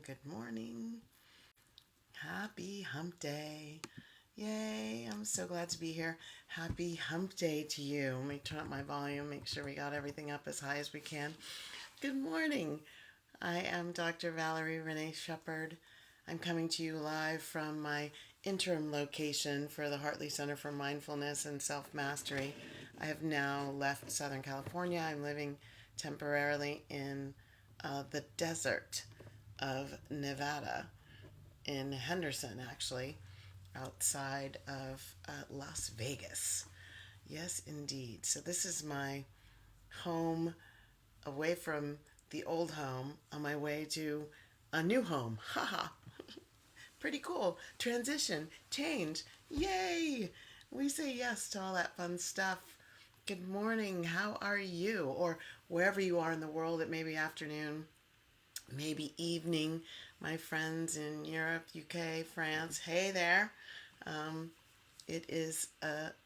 Good morning. Happy Hump Day. Yay, I'm so glad to be here. Happy Hump Day to you. Let me turn up my volume, make sure we got everything up as high as we can. Good morning. I am Dr. Valerie Renee Shepard. I'm coming to you live from my interim location for the Hartley Center for Mindfulness and Self Mastery. I have now left Southern California. I'm living temporarily in the desert of Nevada, in Henderson, actually, outside of Las Vegas. Yes, indeed. So, this is my home away from the old home on my way to a new home. Haha. Pretty cool. Transition, change. Yay! We say yes to all that fun stuff. Good morning. How are you? Or wherever you are in the world, it may be afternoon, maybe evening. My friends in Europe, UK, France, hey there. Um, it is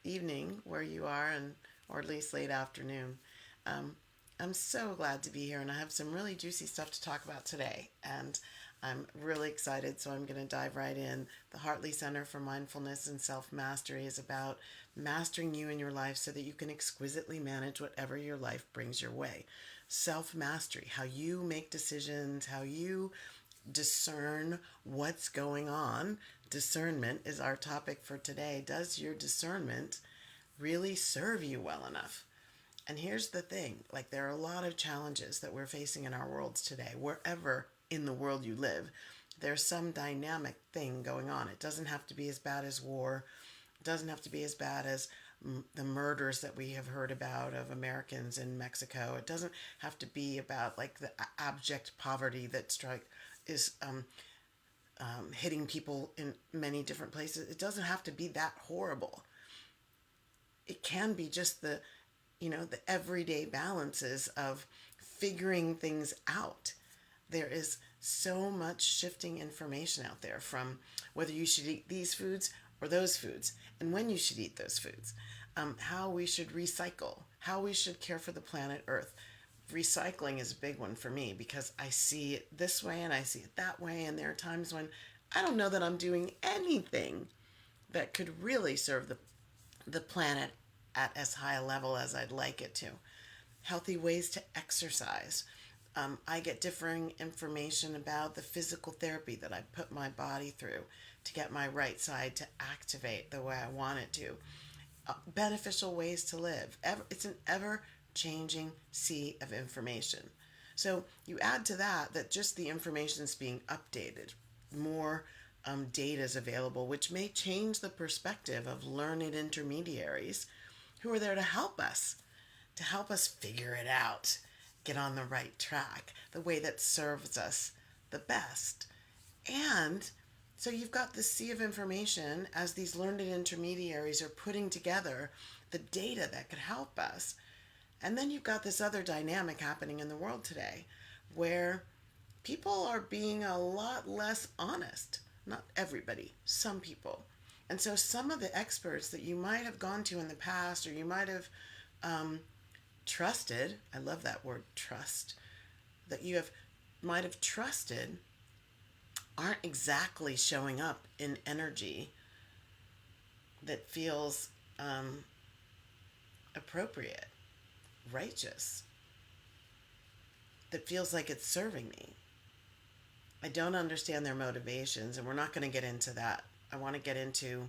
evening where you are, and or at least late afternoon. Um, I'm so glad to be here, and I have some really juicy stuff to talk about today. And I'm really excited, so I'm going to dive right in. The Hartley Center for Mindfulness and Self Mastery is about mastering you in your life so that you can exquisitely manage whatever your life brings your way. Self mastery, how you make decisions, how you discern what's going on. Discernment is our topic for today. Does your discernment really serve you well enough? And here's the thing, like, there are a lot of challenges that we're facing in our worlds today. Wherever in the world you live, there's some dynamic thing going on. It doesn't have to be as bad as war. It doesn't have to be as bad as the murders that we have heard about of Americans in Mexico. It doesn't have to be about like the abject poverty that is hitting people in many different places. It doesn't have to be that horrible. It can be just the everyday balances of figuring things out. There is so much shifting information out there, from whether you should eat these foods or those foods, and when you should eat those foods, how we should recycle, how we should care for the planet Earth. Recycling is a big one for me because I see it this way and I see it that way, and there are times when I don't know that I'm doing anything that could really serve the planet at as high a level as I'd like it to. Healthy ways to exercise. I get differing information about the physical therapy that I put my body through to get my right side to activate the way I want it to. Beneficial ways to live. It's an ever changing sea of information. So you add to that just the information is being updated. More data is available, which may change the perspective of learned intermediaries who are there to help us figure it out, get on the right track, the way that serves us the best. And so you've got this sea of information as these learned intermediaries are putting together the data that could help us. And then you've got this other dynamic happening in the world today where people are being a lot less honest. Not everybody, some people. And so some of the experts that you might have gone to in the past, or you might have trusted, I love that word, trust, that might have trusted, aren't exactly showing up in energy that feels appropriate, righteous, that feels like it's serving me. I don't understand their motivations, and we're not going to get into that. I want to get into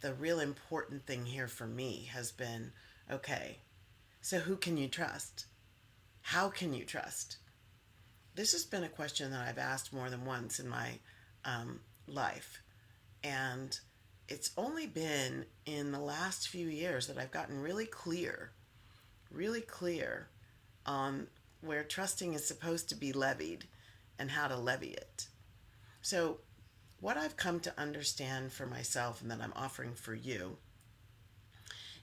the real important thing here for me has been, okay, so who can you trust? How can you trust? This has been a question that I've asked more than once in my life. And it's only been in the last few years that I've gotten really clear on where trusting is supposed to be levied and how to levy it. So, what I've come to understand for myself and that I'm offering for you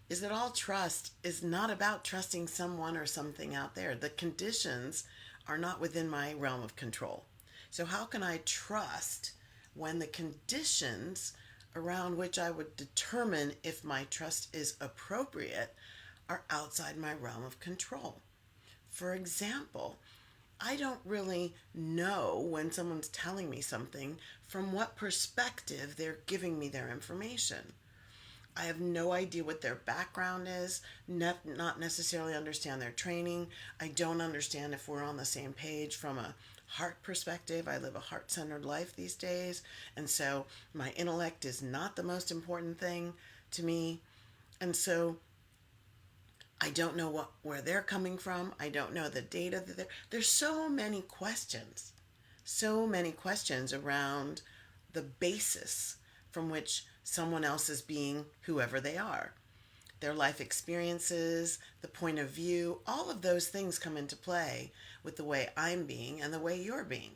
is that all trust is not about trusting someone or something out there. The conditions are not within my realm of control. So, how can I trust when the conditions around which I would determine if my trust is appropriate are outside my realm of control? For example, I don't really know when someone's telling me something from what perspective they're giving me their information. I have no idea what their background is, not necessarily understand their training. I don't understand if we're on the same page from a heart perspective. I live a heart centered life these days, and so my intellect is not the most important thing to me. And so I don't know where they're coming from. I don't know the data that there's so many questions around the basis from which someone else is being whoever they are. Their life experiences, the point of view, all of those things come into play with the way I'm being and the way you're being.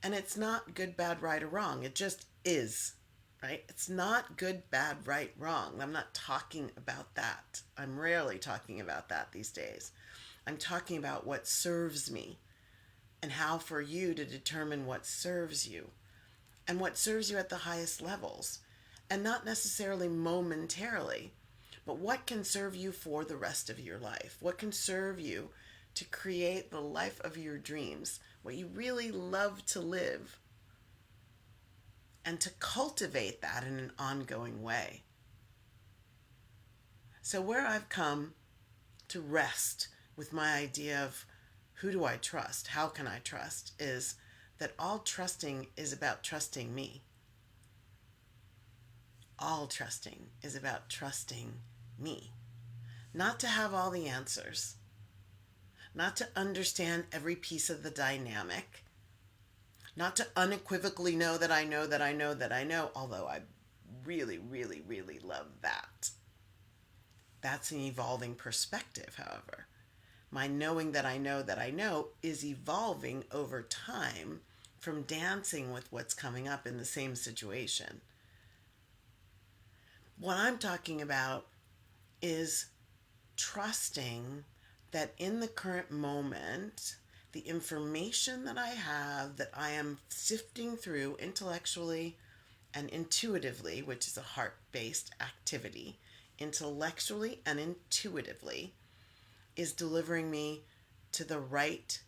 And it's not good, bad, right, or wrong. It just is, right? It's not good, bad, right, wrong. I'm not talking about that. I'm rarely talking about that these days. I'm talking about what serves me and how for you to determine what serves you and what serves you at the highest levels, and not necessarily momentarily, but what can serve you for the rest of your life? What can serve you to create the life of your dreams, what you really love to live, and to cultivate that in an ongoing way. So, where I've come to rest with my idea of who do I trust, how can I trust, is that all trusting is about trusting me. All trusting is about trusting me. Not to have all the answers, not to understand every piece of the dynamic, not to unequivocally know that I know that I know that I know, although I really, really, really love that. That's an evolving perspective, however. My knowing that I know is evolving over time from dancing with what's coming up in the same situation. What I'm talking about is trusting that in the current moment, the information that I have, that I am sifting through intellectually and intuitively, which is a heart-based activity, intellectually and intuitively, is delivering me to the right,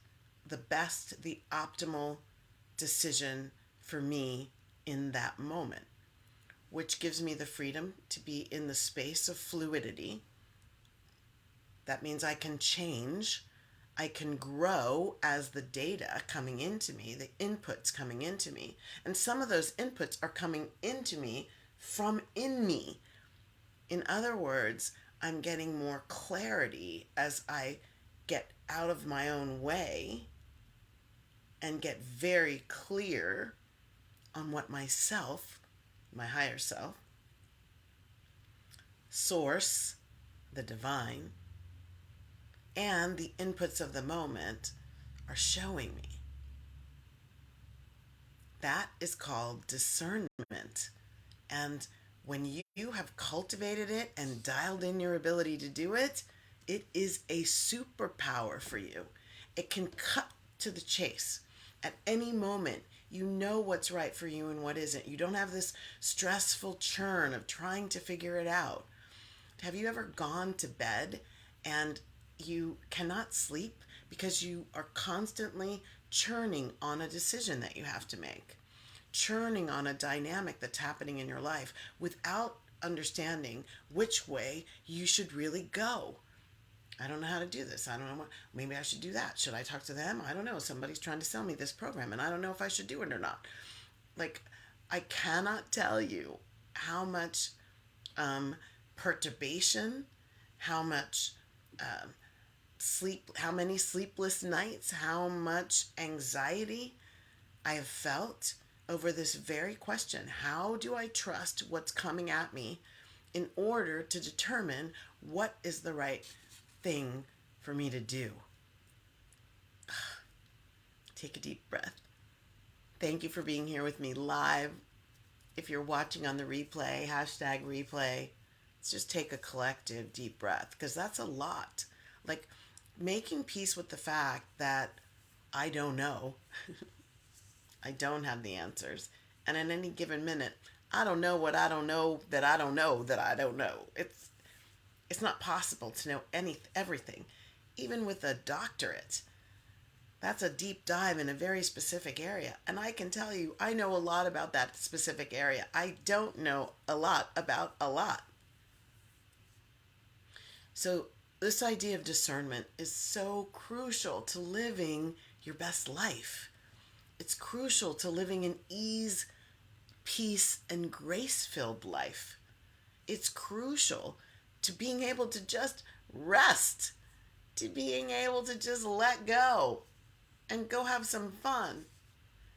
the best, the optimal decision for me in that moment, which gives me the freedom to be in the space of fluidity. That means I can change, I can grow as the data coming into me, the inputs coming into me. And some of those inputs are coming into me from in me. In other words, I'm getting more clarity as I get out of my own way and get very clear on what myself, my higher self, source, the divine, and the inputs of the moment are showing me. That is called discernment. And when you have cultivated it and dialed in your ability to do it, it is a superpower for you. It can cut to the chase. At any moment, you know what's right for you and what isn't. You don't have this stressful churn of trying to figure it out. Have you ever gone to bed and you cannot sleep because you are constantly churning on a decision that you have to make, churning on a dynamic that's happening in your life without understanding which way you should really go? I don't know how to do this. I don't know maybe I should do that. Should I talk to them? I don't know. Somebody's trying to sell me this program and I don't know if I should do it or not. Like, I cannot tell you how much perturbation, how much how many sleepless nights, how much anxiety I have felt over this very question. How do I trust what's coming at me in order to determine what is the right thing for me to do? Take a deep breath. Thank you for being here with me live. If you're watching on the replay, #replay, let's just take a collective deep breath, because that's a lot. Like, making peace with the fact that I don't know. I don't have the answers. And at any given minute, I don't know what I don't know that I don't know that I don't know. It's not possible to know everything. Even with a doctorate, That's a deep dive in a very specific area. And I can tell you, I know a lot about that specific area. I don't know a lot about a lot. So, this idea of discernment is so crucial to living your best life. It's crucial to living an ease, peace, and grace filled life. It's crucial to being able to just rest, to being able to just let go and go have some fun.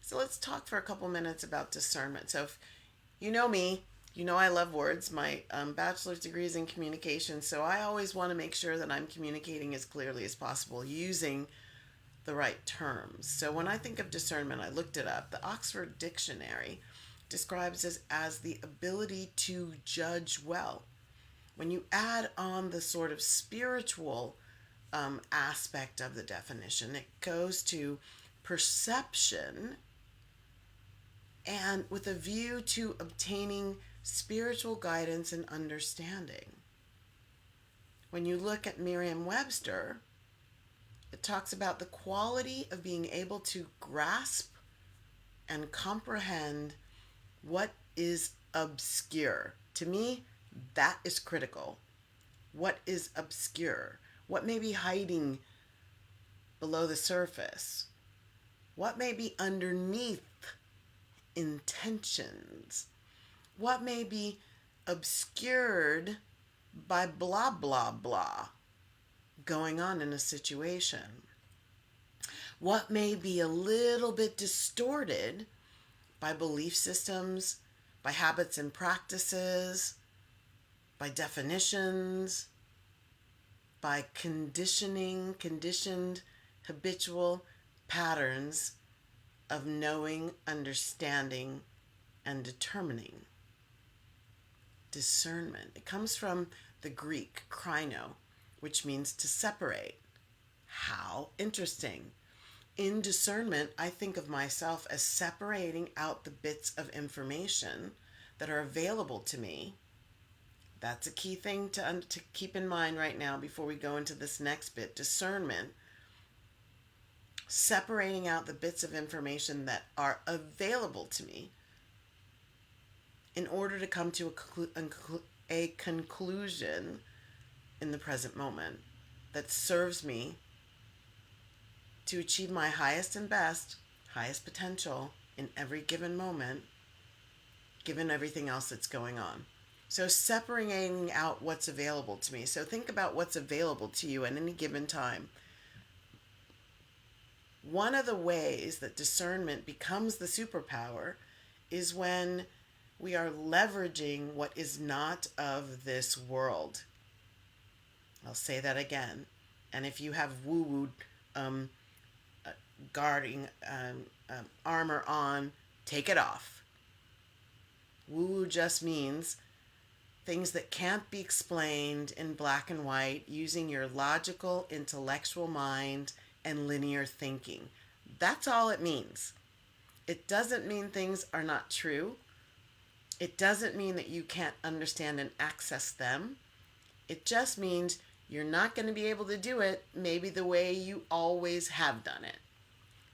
So let's talk for a couple minutes about discernment. So if you know me, you know I love words. My bachelor's degree is in communication, so I always want to make sure that I'm communicating as clearly as possible using the right terms. So when I think of discernment, I looked it up. The Oxford Dictionary describes it as the ability to judge well. When you add on the sort of spiritual aspect of the definition, it goes to perception and with a view to obtaining spiritual guidance and understanding. When you look at Merriam-Webster, it talks about the quality of being able to grasp and comprehend what is obscure. To me, that is critical. What is obscure? What may be hiding below the surface? What may be underneath intentions? What may be obscured by blah, blah, blah going on in a situation? What may be a little bit distorted by belief systems, by habits and practices, by definitions, by conditioned habitual patterns of knowing, understanding, and determining. Discernment. It comes from the Greek krino, which means to separate. How interesting. In discernment, I think of myself as separating out the bits of information that are available to me. That's a key thing to keep in mind right now before we go into this next bit. Discernment. Separating out the bits of information that are available to me in order to come to a conclusion in the present moment that serves me to achieve my highest and best, highest potential in every given moment, given everything else that's going on. So separating out what's available to me. So think about what's available to you at any given time. One of the ways that discernment becomes the superpower is when we are leveraging what is not of this world. I'll say that again. And if you have woo-woo guarding armor on, take it off. Woo-woo just means things that can't be explained in black and white using your logical, intellectual mind and linear thinking. That's all it means. It doesn't mean things are not true. It doesn't mean that you can't understand and access them. It just means you're not going to be able to do it maybe the way you always have done it.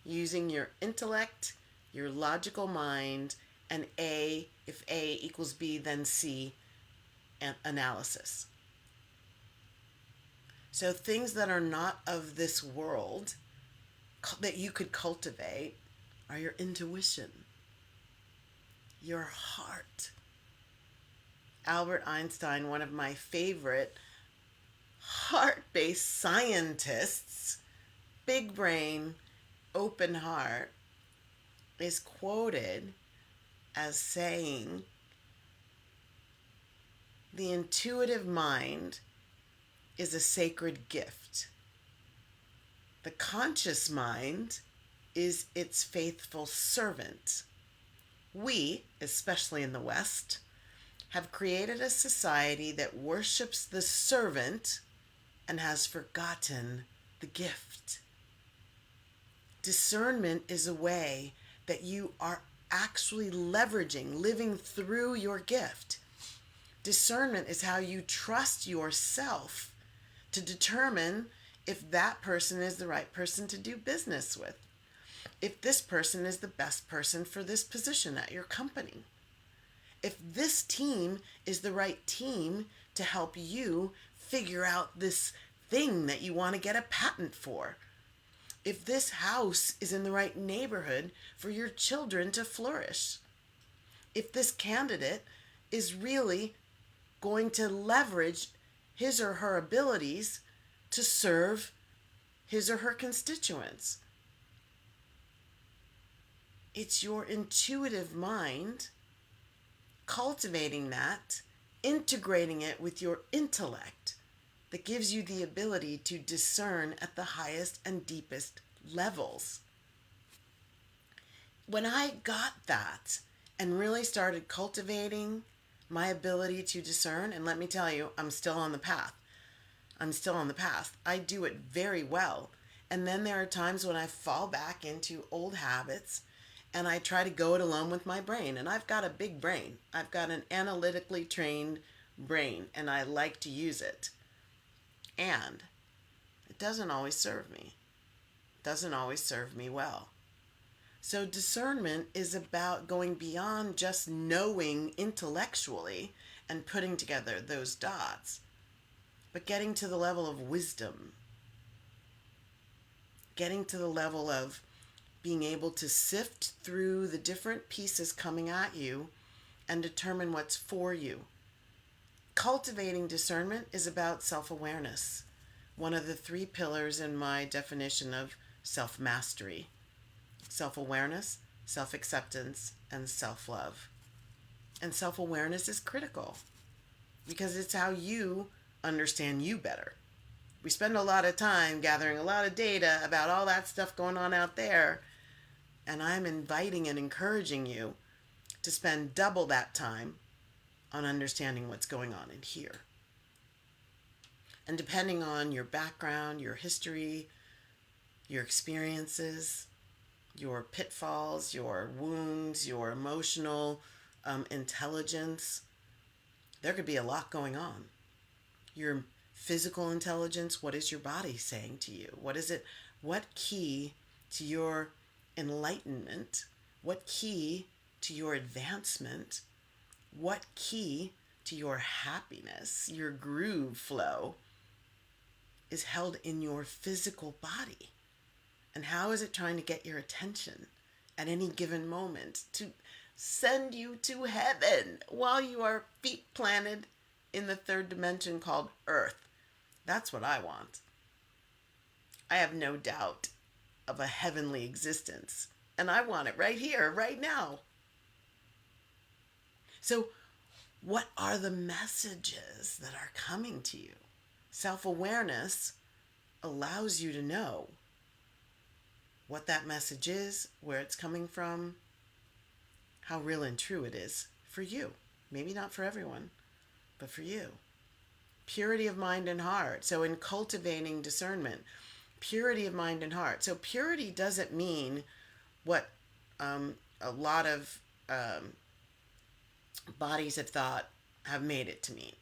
Using your intellect, your logical mind, and if A equals B, then C analysis. So things that are not of this world that you could cultivate are your intuition, your heart. Albert Einstein, one of my favorite heart-based scientists, big brain, open heart, is quoted as saying, "The intuitive mind is a sacred gift. The conscious mind is its faithful servant. We, especially in the West, have created a society that worships the servant and has forgotten the gift." Discernment is a way that you are actually leveraging, living through your gift. Discernment is how you trust yourself to determine if that person is the right person to do business with, if this person is the best person for this position at your company, if this team is the right team to help you figure out this thing that you want to get a patent for, if this house is in the right neighborhood for your children to flourish, if this candidate is really going to leverage his or her abilities to serve his or her constituents. It's your intuitive mind cultivating that, integrating it with your intellect that gives you the ability to discern at the highest and deepest levels. When I got that and really started cultivating my ability to discern, and let me tell you, I'm still on the path. I do it very well. And then there are times when I fall back into old habits and I try to go it alone with my brain. And I've got a big brain. I've got an analytically trained brain, and I like to use it. And it doesn't always serve me. It doesn't always serve me well. So discernment is about going beyond just knowing intellectually and putting together those dots, but getting to the level of wisdom, getting to the level of being able to sift through the different pieces coming at you and determine what's for you. Cultivating discernment is about self-awareness, one of the 3 pillars in my definition of self-mastery: self-awareness, self-acceptance, and self-love. And self-awareness is critical because it's how you understand you better. We spend a lot of time gathering a lot of data about all that stuff going on out there, and I'm inviting and encouraging you to spend double that time on understanding what's going on in here. And depending on your background, your history, your experiences, your pitfalls, your wounds, your emotional intelligence, there could be a lot going on. Your physical intelligence, what is your body saying to you? What is it? What key to your enlightenment? What key to your advancement? What key to your happiness, your groove flow, is held in your physical body? And how is it trying to get your attention at any given moment to send you to heaven while you are feet planted in the 3rd dimension called Earth? That's what I want. I have no doubt of a heavenly existence, and I want it right here, right now. So, what are the messages that are coming to you? Self-awareness allows you to know what that message is, where it's coming from, how real and true it is for you. Maybe not for everyone, but for you. Purity of mind and heart. So in cultivating discernment, purity of mind and heart. So purity doesn't mean what a lot of bodies have thought have made it to mean,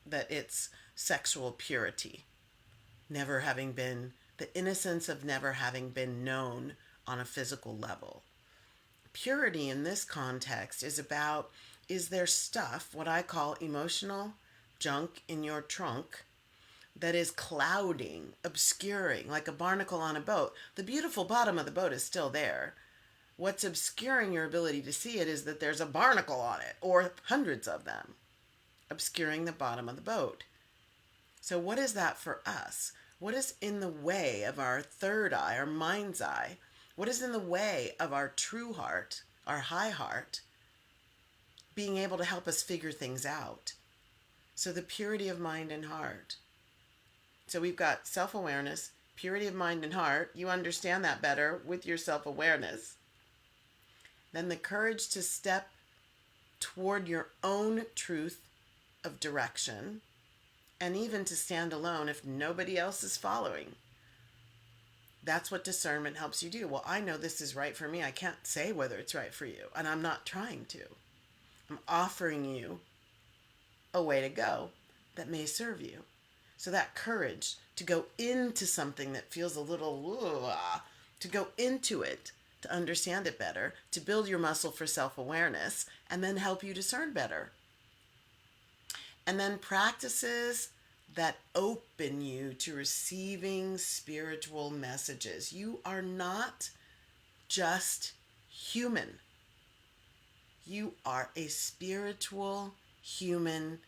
that it's sexual purity, never having been, the innocence of never having been known on a physical level. Purity in this context is about, is there stuff, what I call emotional junk in your trunk, that is clouding, obscuring, like a barnacle on a boat? The beautiful bottom of the boat is still there. What's obscuring your ability to see it is that there's a barnacle on it, or hundreds of them, obscuring the bottom of the boat. So what is that for us? What is in the way of our third eye, our mind's eye? What is in the way of our true heart, our high heart, being able to help us figure things out? So the purity of mind and heart. So we've got self-awareness, purity of mind and heart. You understand that better with your self-awareness. Then the courage to step toward your own truth of direction, and even to stand alone if nobody else is following. That's what discernment helps you do. Well, I know this is right for me. I can't say whether it's right for you, and I'm not trying to. I'm offering you a way to go that may serve you. So that courage to go into something that feels a little, to go into it, to understand it better, to build your muscle for self-awareness, and then help you discern better. And then practices that open you to receiving spiritual messages. You are not just human. You are a spiritual, human,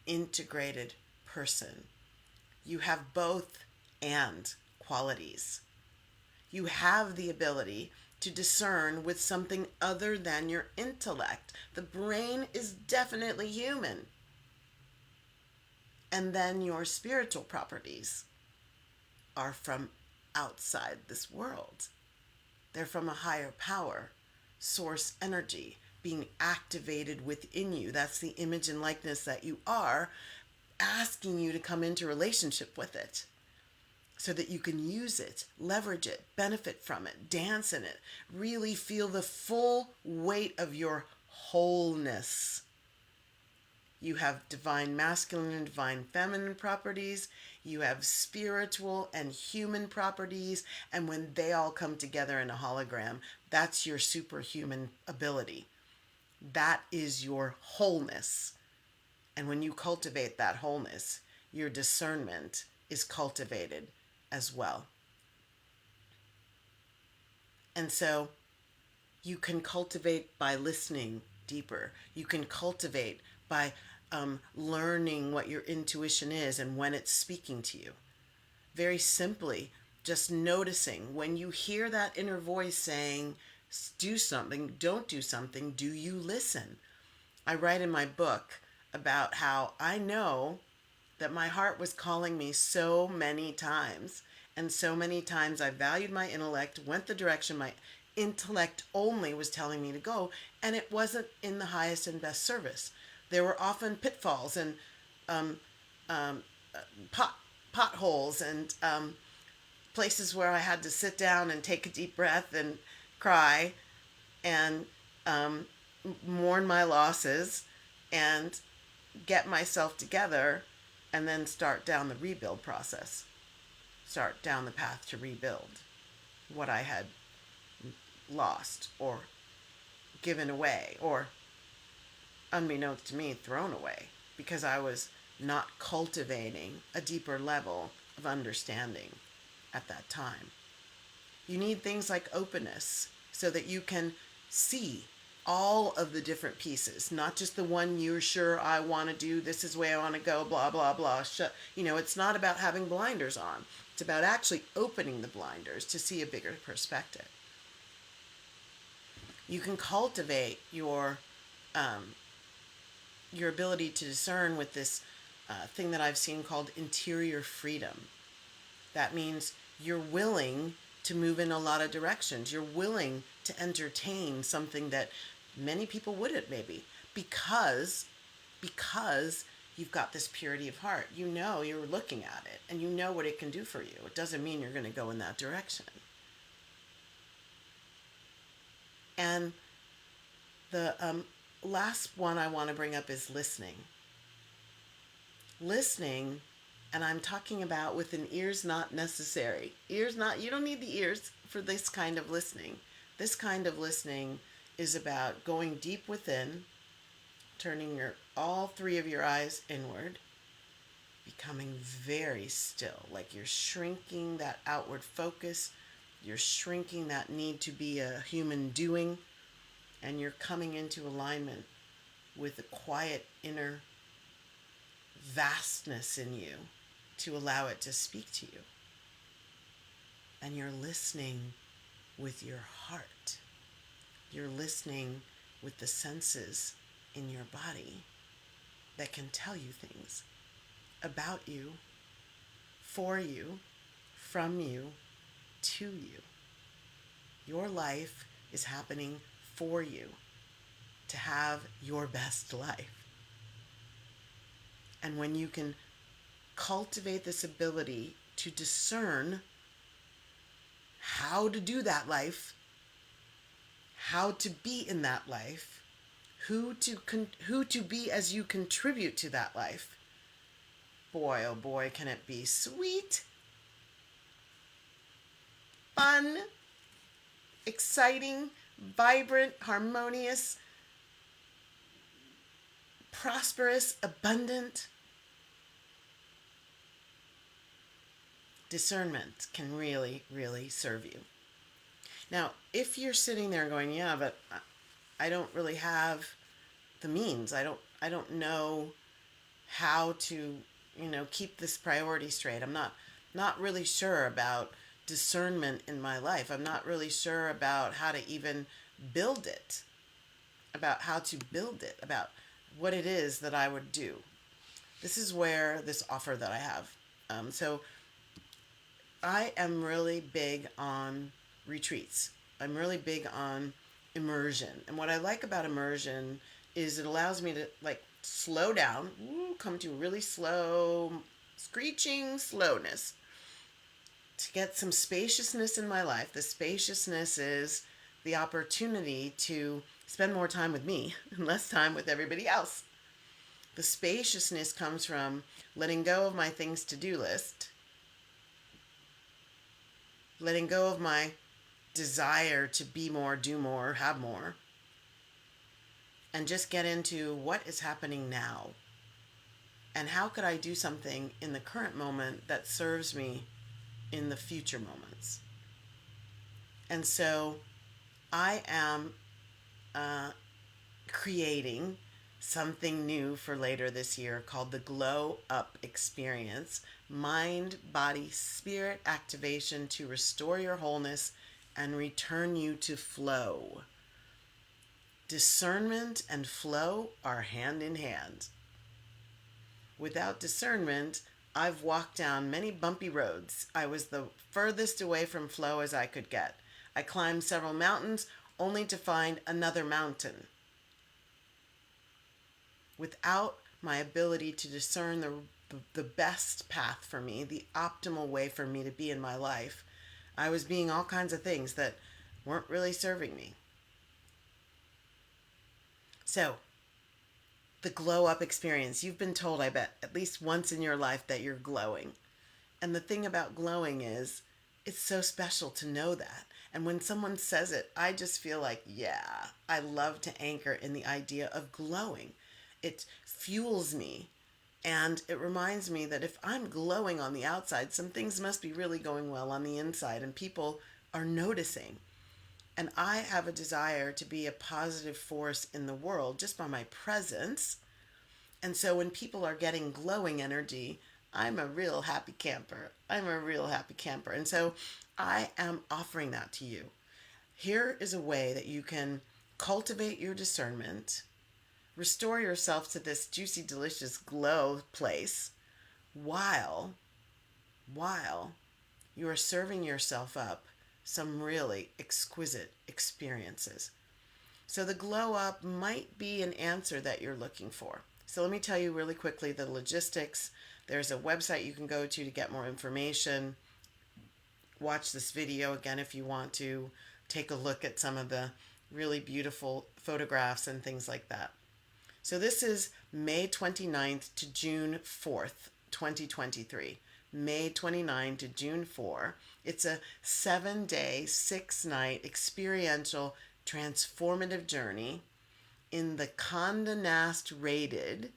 integrated person. You have both and qualities. You have the ability to discern with something other than your intellect. The brain is definitely human. And then your spiritual properties are from outside this world. They're from a higher power, source energy being activated within you. That's the image and likeness that you are, asking you to come into relationship with it so that you can use it, leverage it, benefit from it, dance in it, really feel the full weight of your wholeness. You have divine masculine and divine feminine properties. You have spiritual and human properties. And when they all come together in a hologram, that's your superhuman ability. That is your wholeness. And when you cultivate that wholeness, your discernment is cultivated as well. And so you can cultivate by listening deeper. You can cultivate by learning what your intuition is and when it's speaking to you. Very simply, just noticing when you hear that inner voice saying, do something, don't do something, do you listen? I write in my book about how I know that my heart was calling me so many times. And so many times I valued my intellect, went the direction my intellect only was telling me to go, and it wasn't in the highest and best service. There were often pitfalls and potholes and places where I had to sit down and take a deep breath and cry and mourn my losses and get myself together and then start down the rebuild process. Start down the path to rebuild what I had lost or given away or, unbeknownst to me, thrown away because I was not cultivating a deeper level of understanding at that time. You need things like openness so that you can see all of the different pieces, not just the one you're sure I want to do, this is the way I want to go, blah, blah, blah. It's not about having blinders on. It's about actually opening the blinders to see a bigger perspective. You can cultivate your ability to discern with this thing that I've seen called interior freedom. That means you're willing to move in a lot of directions. You're willing to entertain something that many people wouldn't, maybe, because you've got this purity of heart. You know you're looking at it, and you know what it can do for you. It doesn't mean you're going to go in that direction. And the last one I want to bring up is listening. Listening, and I'm talking about with an ears not necessary. You don't need the ears for this kind of listening. This kind of listening is about going deep within, turning all three of your eyes inward, becoming very still, like you're shrinking that outward focus, you're shrinking that need to be a human doing, and you're coming into alignment with the quiet inner vastness in you to allow it to speak to you. And you're listening with your heart. You're listening with the senses in your body that can tell you things about you, for you, from you, to you. Your life is happening for you to have your best life. And when you can cultivate this ability to discern how to do that life, how to be in that life, who to be as you contribute to that life, boy, oh boy, can it be sweet, fun, exciting, vibrant, harmonious, prosperous, abundant. Discernment can really, really serve you. Now, if you're sitting there going, yeah, but I don't really have the means. I don't know how to, keep this priority straight. I'm not really sure about discernment in my life. I'm not really sure about how to even build it, about how to build it, about what it is that I would do. This is where this offer that I have. So I am really big on retreats. I'm really big on immersion. And what I like about immersion is it allows me to like slow down, come to a really slow, screeching slowness to get some spaciousness in my life. The spaciousness is the opportunity to spend more time with me and less time with everybody else. The spaciousness comes from letting go of my things to do list, letting go of my desire to be more, do more, have more, and just get into what is happening now. And how could I do something in the current moment that serves me in the future moments? And so I am creating something new for later this year called the Glow Up Experience, mind, body, spirit activation to restore your wholeness and return you to flow. Discernment and flow are hand in hand. Without discernment, I've walked down many bumpy roads. I was the furthest away from flow as I could get. I climbed several mountains only to find another mountain. Without my ability to discern the best path for me, the optimal way for me to be in my life, I was being all kinds of things that weren't really serving me. So, the glow up experience. You've been told, I bet, at least once in your life that you're glowing. And the thing about glowing is, it's so special to know that. And when someone says it, I just feel like, yeah, I love to anchor in the idea of glowing. It fuels me. And it reminds me that if I'm glowing on the outside, some things must be really going well on the inside, and people are noticing. And I have a desire to be a positive force in the world just by my presence. And so when people are getting glowing energy, I'm a real happy camper. I'm a real happy camper. And so I am offering that to you. Here is a way that you can cultivate your discernment, restore yourself to this juicy, delicious glow place while you are serving yourself up some really exquisite experiences. So the glow up might be an answer that you're looking for. So let me tell you really quickly the logistics. There's a website you can go to get more information. Watch this video again if you want to take a look at some of the really beautiful photographs and things like that. So this is May 29th to June 4th, 2023. May 29 to June 4. It's a 7-day, 6-night experiential transformative journey in the Condé Nast rated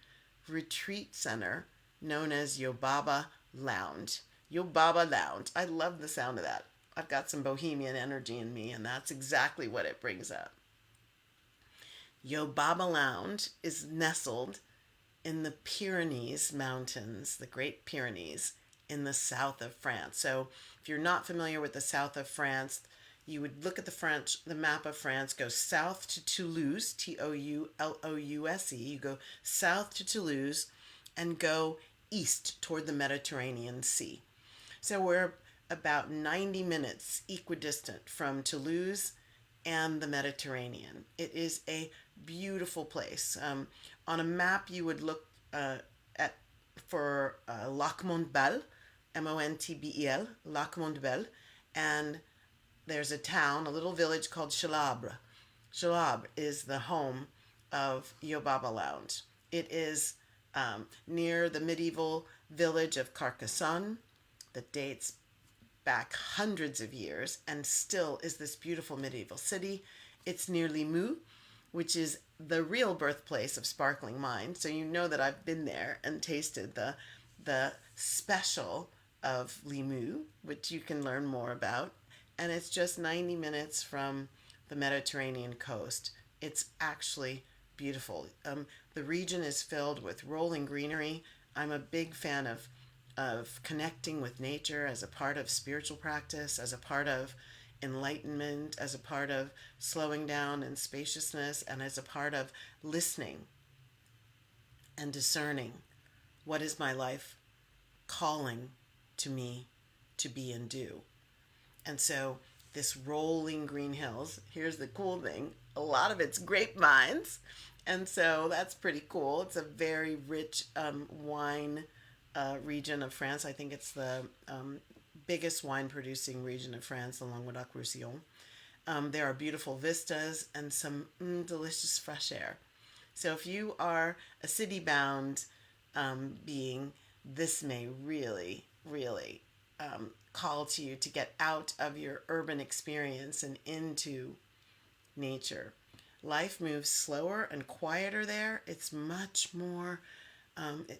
retreat center known as Yobaba Lounge. Yobaba Lounge. I love the sound of that. I've got some bohemian energy in me, and that's exactly what it brings up. Yobaba Lounge is nestled in the Pyrenees Mountains, the Great Pyrenees, in the south of France. So if you're not familiar with the south of France, you would look at the map of France, go south to Toulouse, Toulouse. You go south to Toulouse and go east toward the Mediterranean Sea. So we're about 90 minutes equidistant from Toulouse and the Mediterranean. It is a beautiful place. On a map, you would look for Lac Montbel, Montbel, Lac Montbel, and there's a town, a little village called Chalabre. Chalabre is the home of Yobaba Lounge. It is near the medieval village of Carcassonne that dates back hundreds of years and still is this beautiful medieval city. It's near Limoux, which is the real birthplace of sparkling wine. So you know that I've been there and tasted the special of Limoux, which you can learn more about. And it's just 90 minutes from the Mediterranean coast. It's actually beautiful. The region is filled with rolling greenery. I'm a big fan of connecting with nature as a part of spiritual practice, as a part of enlightenment, as a part of slowing down and spaciousness, and as a part of listening and discerning what is my life calling to me to be and do. And so this rolling green hills, here's the cool thing, a lot of it's grapevines. And so that's pretty cool. It's a very rich wine region of France. I think it's the biggest wine producing region of France, the Languedoc-Roussillon. There are beautiful vistas and some delicious fresh air. So if you are a city-bound being, this may really, really call to you to get out of your urban experience and into nature. Life moves slower and quieter there. It's much more,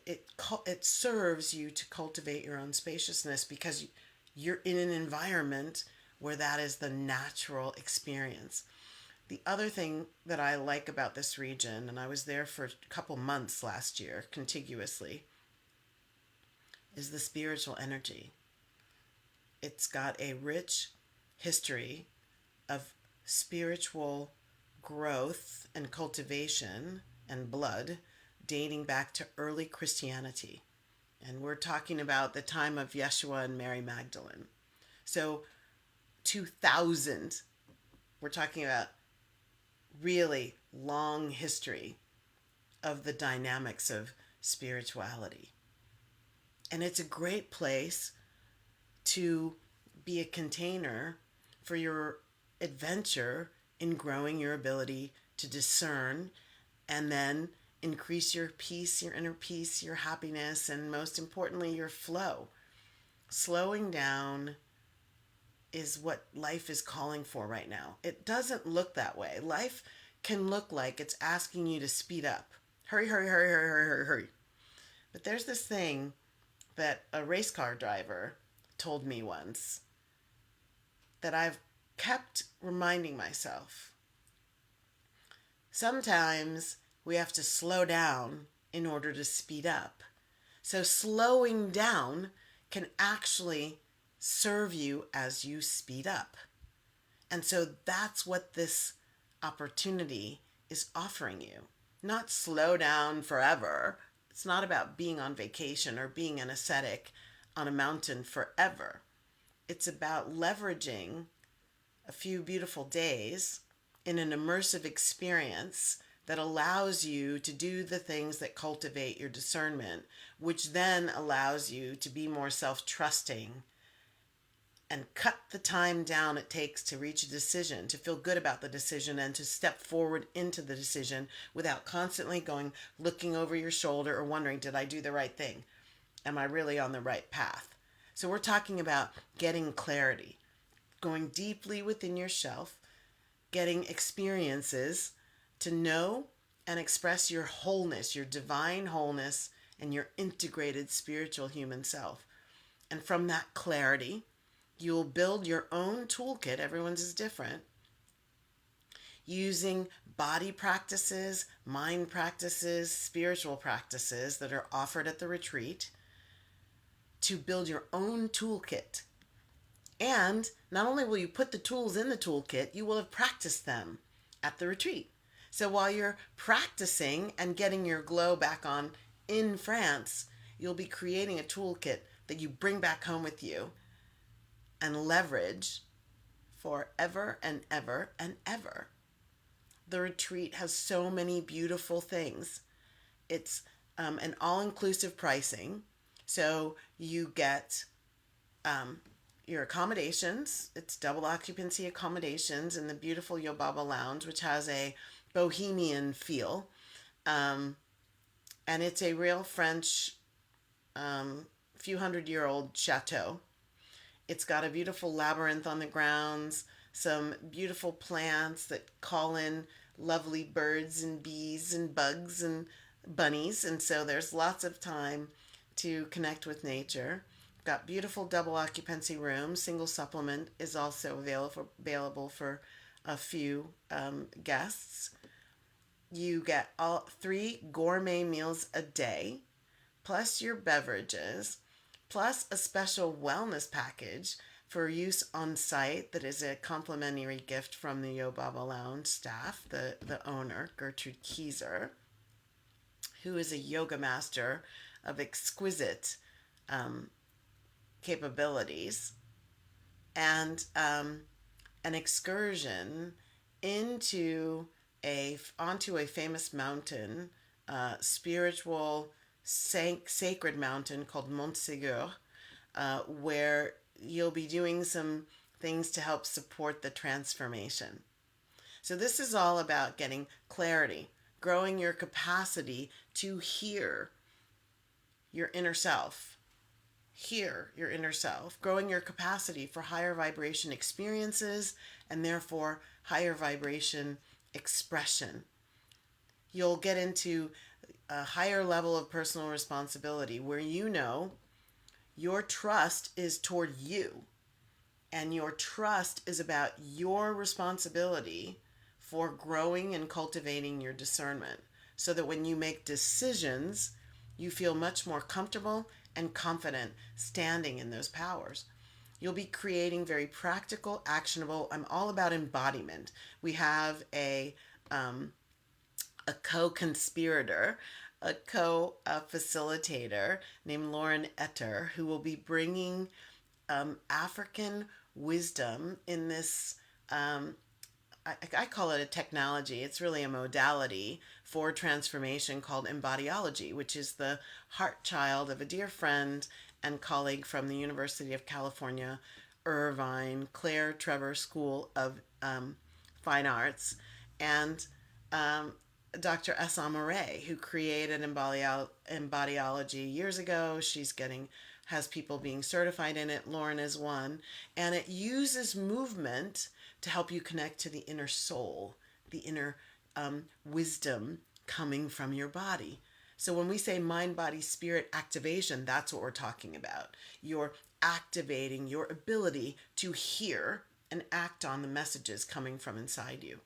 it serves you to cultivate your own spaciousness because you're in an environment where that is the natural experience. The other thing that I like about this region, and I was there for a couple months last year, contiguously, is the spiritual energy. It's got a rich history of spiritual growth and cultivation and blood dating back to early Christianity. And we're talking about the time of Yeshua and Mary Magdalene. So 2000, we're talking about really long history of the dynamics of spirituality. And it's a great place to be a container for your adventure in growing your ability to discern and then increase your peace, your inner peace, your happiness, and most importantly, your flow. Slowing down is what life is calling for right now. It doesn't look that way. Life can look like it's asking you to speed up. Hurry, hurry, hurry, hurry, hurry, hurry, hurry. But there's this thing that a race car driver told me once that I've kept reminding myself. Sometimes we have to slow down in order to speed up. So slowing down can actually serve you as you speed up. And so that's what this opportunity is offering you. Not slow down forever. It's not about being on vacation or being an ascetic on a mountain forever. It's about leveraging a few beautiful days in an immersive experience that allows you to do the things that cultivate your discernment, which then allows you to be more self-trusting and cut the time down it takes to reach a decision, to feel good about the decision, and to step forward into the decision without constantly looking over your shoulder or wondering, did I do the right thing? Am I really on the right path? So we're talking about getting clarity, going deeply within yourself, getting experiences to know and express your wholeness, your divine wholeness, and your integrated spiritual human self. And from that clarity, you'll build your own toolkit. Everyone's is different. Using body practices, mind practices, spiritual practices that are offered at the retreat to build your own toolkit. And not only will you put the tools in the toolkit, you will have practiced them at the retreat. So while you're practicing and getting your glow back on in France, you'll be creating a toolkit that you bring back home with you and leverage forever and ever and ever. The retreat has so many beautiful things. It's an all-inclusive pricing. So you get your accommodations. It's double occupancy accommodations in the beautiful Yobaba Lounge, which has a bohemian feel. And it's a real French few hundred-year-old chateau. It's got a beautiful labyrinth on the grounds, some beautiful plants that call in lovely birds and bees and bugs and bunnies. And so there's lots of time to connect with nature. Got beautiful double occupancy rooms. Single supplement is also available for a few guests. You get all 3 gourmet meals a day, plus your beverages, plus a special wellness package for use on site that is a complimentary gift from the Yobaba Lounge staff, the owner, Gertrude Kieser, who is a yoga master of exquisite capabilities, and an excursion into onto a famous mountain, spiritual sacred mountain called Mont Ségur, where you'll be doing some things to help support the transformation. So this is all about getting clarity, growing your capacity to hear your inner self, growing your capacity for higher vibration experiences and therefore higher vibration expression. You'll get into a higher level of personal responsibility where you know your trust is toward you, and your trust is about your responsibility for growing and cultivating your discernment, so that when you make decisions, you feel much more comfortable and confident standing in those powers. You'll be creating very practical, actionable. I'm all about embodiment. We have a co-conspirator, a co-facilitator named Lauren Etter, who will be bringing African wisdom in this. I call it a technology. It's really a modality for transformation called embodiology, which is the heart child of a dear friend and colleague from the University of California, Irvine, Claire Trevor School of Fine Arts, and Dr. Essam Murray, who created embodiology years ago. Has people being certified in it. Lauren is one. And it uses movement to help you connect to the inner soul, the inner wisdom coming from your body. So when we say mind, body, spirit activation, that's what we're talking about. You're activating your ability to hear and act on the messages coming from inside you.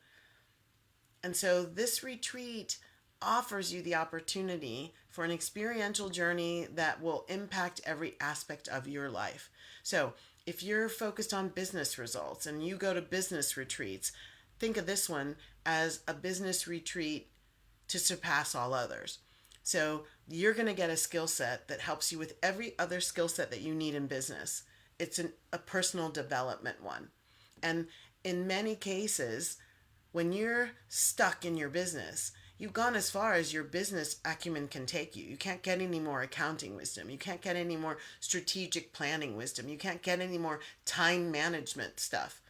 And so this retreat offers you the opportunity for an experiential journey that will impact every aspect of your life. So if you're focused on business results and you go to business retreats, think of this one as a business retreat to surpass all others. So you're going to get a skill set that helps you with every other skill set that you need in business. It's a personal development one. And in many cases, when you're stuck in your business, you've gone as far as your business acumen can take you. You can't get any more accounting wisdom. You can't get any more strategic planning wisdom. You can't get any more time management stuff.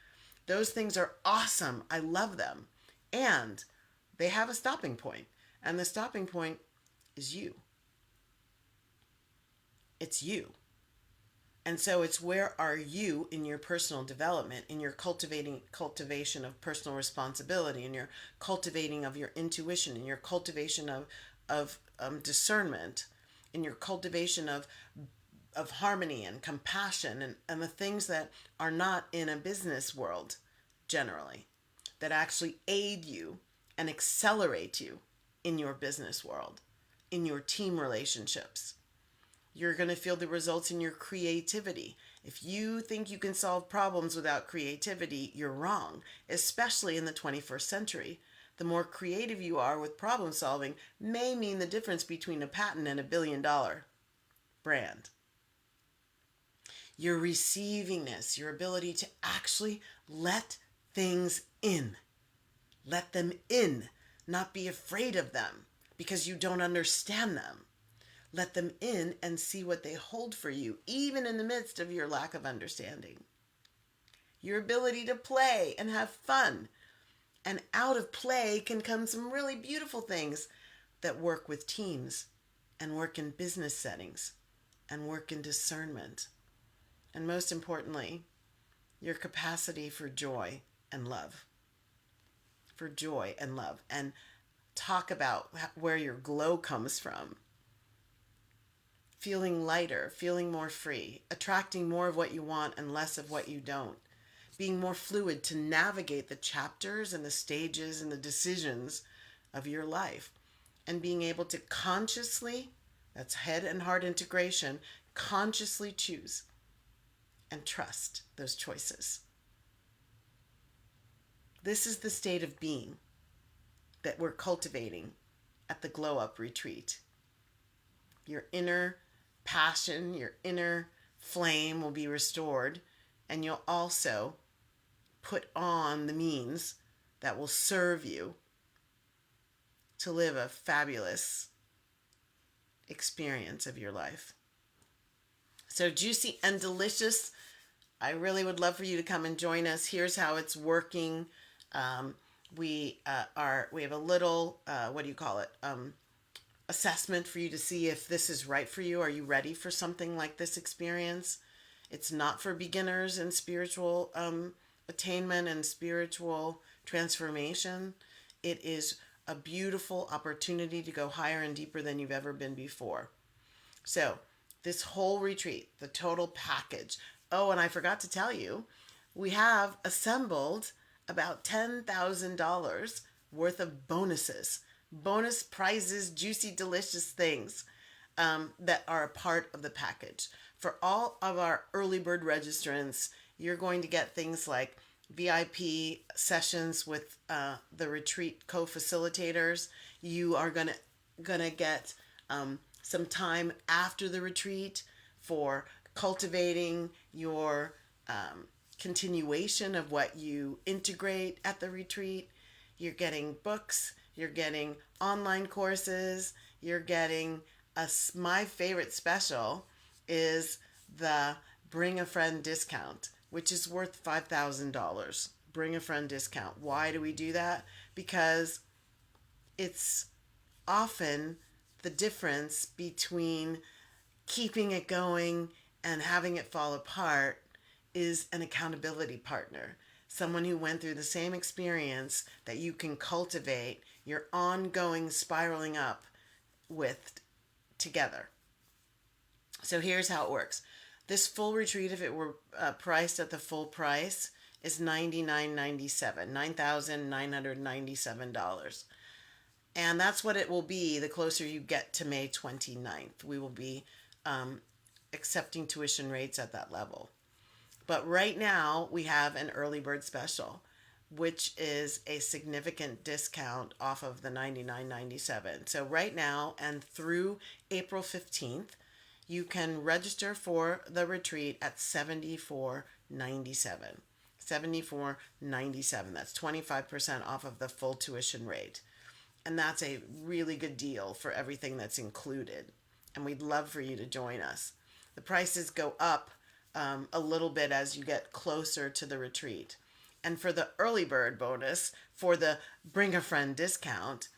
Those things are awesome. I love them. And they have a stopping point. And the stopping point is you. It's you. And so it's, where are you in your personal development, in your cultivation of personal responsibility, in your cultivating of your intuition, in your cultivation of discernment, in your cultivation of harmony and compassion, and the things that are not in a business world generally, that actually aid you and accelerate you in your business world, in your team relationships. You're going to feel the results in your creativity. If you think you can solve problems without creativity, you're wrong, especially in the 21st century. The more creative you are with problem solving may mean the difference between a patent and $1 billion brand. Your receivingness, your ability to actually let things in. Let them in, not be afraid of them because you don't understand them. Let them in and see what they hold for you, even in the midst of your lack of understanding. Your ability to play and have fun. And out of play can come some really beautiful things that work with teams and work in business settings. and work in discernment. And most importantly, your capacity for joy and love. For joy and love. And talk about where your glow comes from. Feeling lighter, feeling more free, attracting more of what you want and less of what you don't. Being more fluid to navigate the chapters and the stages and the decisions of your life. And being able to consciously, that's head and heart integration, consciously choose and trust those choices. This is the state of being that we're cultivating at the Glow Up Retreat. Your inner passion, your inner flame will be restored, and you'll also put on the means that will serve you to live a fabulous experience of your life. So juicy and delicious. I really would love for you to come and join us. Here's how it's working. We have a little assessment for you to see if this is right for you. Are you ready for something like this experience? It's not for beginners in spiritual attainment and spiritual transformation. It is a beautiful opportunity to go higher and deeper than you've ever been before. So this whole retreat, the total package. Oh, and I forgot to tell you, we have assembled about $10,000 worth of bonuses, bonus prizes, juicy, delicious things that are a part of the package. For all of our early bird registrants, you're going to get things like VIP sessions with the retreat co-facilitators. You are gonna get some time after the retreat for cultivating your continuation of what you integrate at the retreat. You're getting books, you're getting online courses, you're getting my favorite special is the Bring a Friend discount, which is worth $5,000. Bring a Friend discount. Why do we do that? Because it's often the difference between keeping it going and having it fall apart is an accountability partner. Someone who went through the same experience that you can cultivate your ongoing spiraling up with together. So here's how it works. This full retreat, if it were priced at the full price, is $99.97, $9,997. And that's what it will be the closer you get to May 29th. We will be accepting tuition rates at that level. But right now, we have an early bird special, which is a significant discount off of the $99.97. So right now and through April 15th, you can register for the retreat at $74.97. $74.97. That's 25% off of the full tuition rate. And that's a really good deal for everything that's included. And we'd love for you to join us. The prices go up a little bit as you get closer to the retreat. And for the early bird bonus, for the Bring a Friend discount,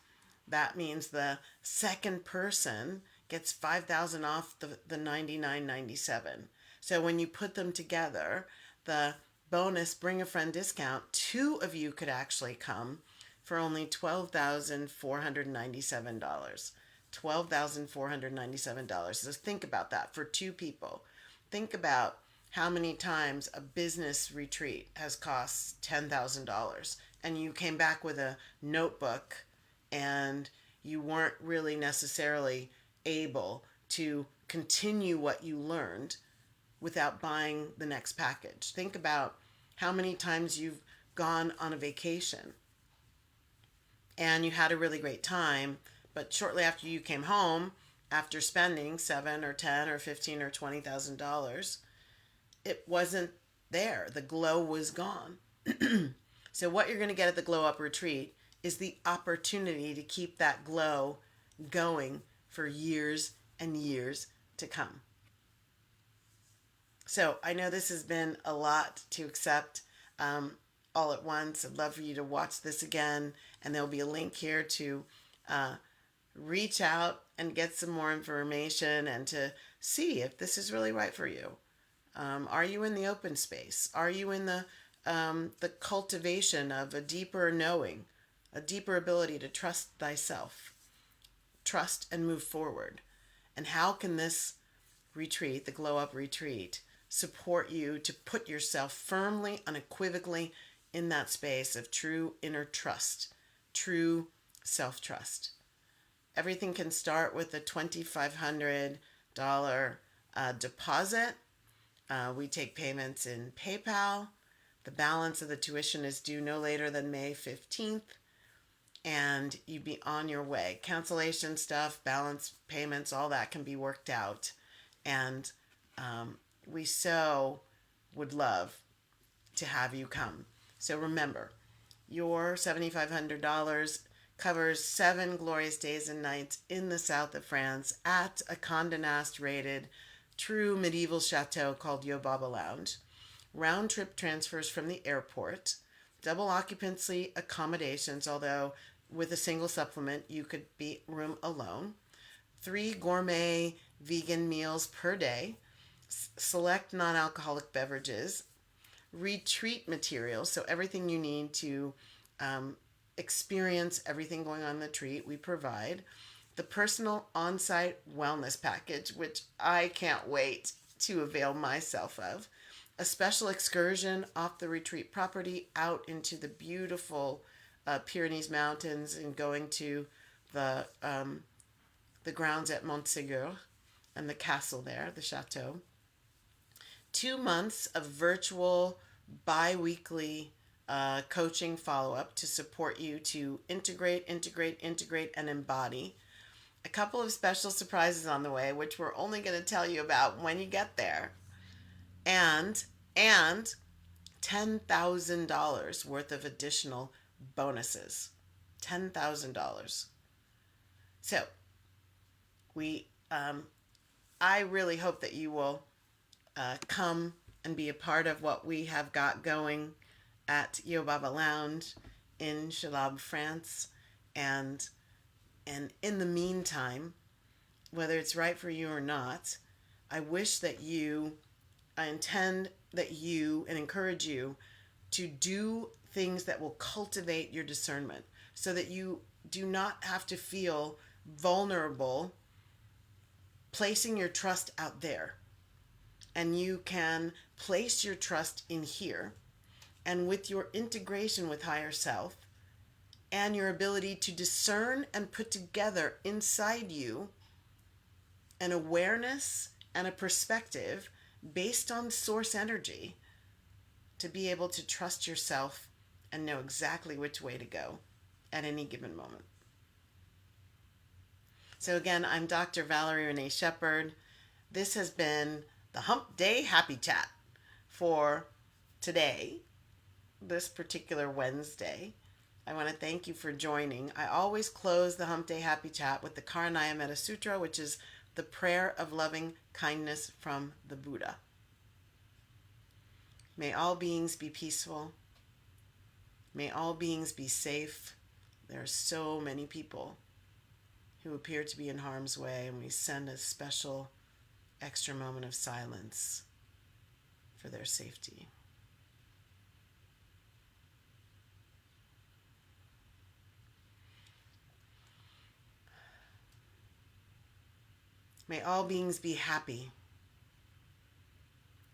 that means the second person gets $5,000 off the $99.97. So when you put them together, the bonus Bring a Friend discount, 2 of you could actually come for only $12,497. $12,497. So think about that for 2 people. Think about how many times a business retreat has cost $10,000 and you came back with a notebook and you weren't really necessarily able to continue what you learned without buying the next package. Think about how many times you've gone on a vacation and you had a really great time, but shortly after you came home, after spending $7 or $10 or $15 or $20,000, it wasn't there. The glow was gone. So what you're going to get at the Glow Up Retreat is the opportunity to keep that glow going for years and years to come. So I know this has been a lot to accept all at once. I'd love for you to watch this again, and there'll be a link here to reach out and get some more information and to see if this is really right for you. Are you in the open space? Are you in the cultivation of a deeper knowing, a deeper ability to trust thyself, trust and move forward? And how can this retreat, the Glow Up Retreat, support you to put yourself firmly, unequivocally in that space of true inner trust, true self trust? Everything can start with a $2,500 deposit. We take payments in PayPal. The balance of the tuition is due no later than May 15th, and you'd be on your way. Cancellation stuff, balance payments, all that can be worked out. And we so would love to have you come. So remember, your $7,500 covers 7 glorious days and nights in the south of France at a Condé Nast rated true medieval chateau called Yobaba Lounge. Round trip transfers from the airport. Double occupancy accommodations, although with a single supplement you could be room alone. 3 gourmet vegan meals per day. Select non-alcoholic beverages. Retreat materials, so everything you need to experience everything going on in the retreat, we provide. The personal on-site wellness package, which I can't wait to avail myself of. A special excursion off the retreat property out into the beautiful Pyrenees Mountains and going to the grounds at Montségur and the castle there, the chateau. 2 months of virtual bi-weekly coaching follow-up to support you to integrate, and embody. A couple of special surprises on the way, which we're only going to tell you about when you get there. And $10,000 worth of additional bonuses. $10,000. So, I really hope that you will come and be a part of what we have got going at Yobaba Lounge in Chalab, France. And in the meantime, whether it's right for you or not, I intend that you and encourage you to do things that will cultivate your discernment so that you do not have to feel vulnerable placing your trust out there. And you can place your trust in here. And with your integration with higher self and your ability to discern and put together inside you an awareness and a perspective based on source energy to be able to trust yourself and know exactly which way to go at any given moment. So again, I'm Dr. Valerie Renee Shepard. This has been the Hump Day Happy Chat for today, this particular Wednesday. I want to thank you for joining. I always close the Hump Day Happy Chat with the Karanaya Metta Sutra, which is the prayer of loving kindness from the Buddha. May all beings be peaceful. May all beings be safe. There are so many people who appear to be in harm's way, and we send a special extra moment of silence for their safety. May all beings be happy.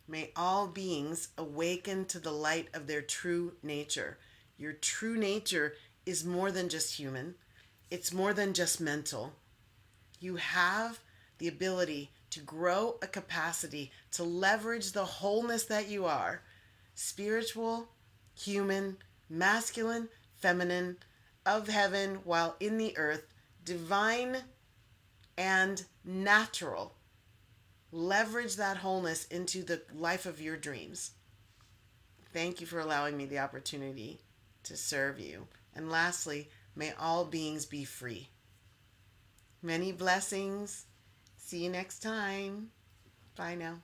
May all beings awaken to the light of their true nature. Your true nature is more than just human. It's more than just mental. You have the ability to grow a capacity to leverage the wholeness that you are. Spiritual, human, masculine, feminine, of heaven while in the earth, divine and natural. Leverage that wholeness into the life of your dreams. Thank you for allowing me the opportunity to serve you. And lastly, may all beings be free. Many blessings. See you next time. Bye now.